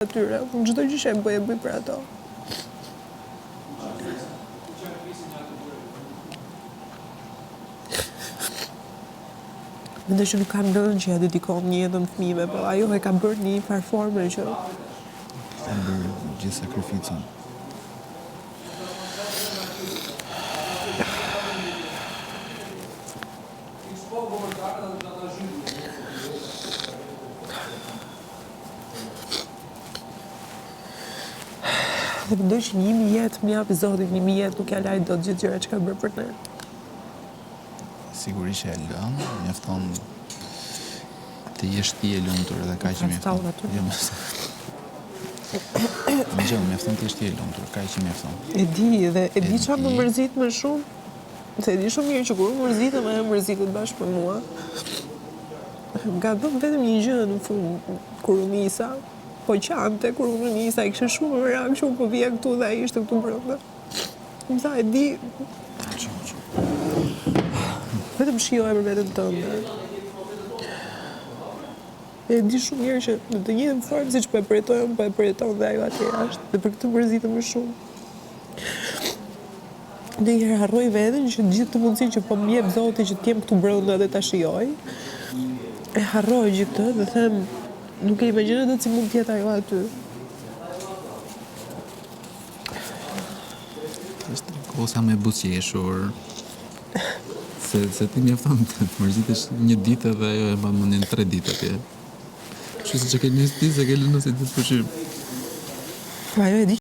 atyre. Unë çdo gjë që e bëj për ato. Mendoj që nuk kam nënë që ja dedikon një jetën fëmijëve, po ajo e ka bërë një farë që Ka bërë gjithë sakrificën. Dhe mendoj që 1000 jetë më japi Zoti, 1000 jetë nuk ja laj dot gjithë gjërat që ka bërë për ne. Sigurisht e lën, mjafton të jesh ti e lumtur dhe kaq që mjafton. Jo më sa. Më gjë, mjafton të jesh ti e lumtur, kaq që mjafton. E di çfarë më mërzit më shumë? Se e di shumë mirë që kur mërzitem, ajo mërzitet bashkë me mua. Nga bëm vetëm një gjë në fund, kur u nisa, po qante, kur unë nisa, i kështë shumë më rakë, shumë po vija këtu dhe ai ishte këtu brenda. Më tha, e di, vetëm shijoja për vetën tënde. E di shumë mirë që në të njëjtën formë siç po e përjetojmë, po e përjeton dhe ajo atje jashtë, dhe për këtë mërzitem më shumë. Në njëherë harroj veten që gjithë të mundësinë që po më jep Zoti që të jem këtu brenda dhe ta shijoj, e harroj gjithë këtë dhe them, nuk e imagjinoj dot si mund të jetë ajo aty. Është kosa më e buzëqeshur. Se ti mjafton të mërzitesh një ditë dhe ajo e mban mendjen 3 ditë atje. Kështu siç e ke nis ti, se ke lënë si ditë pushim. Ajo e di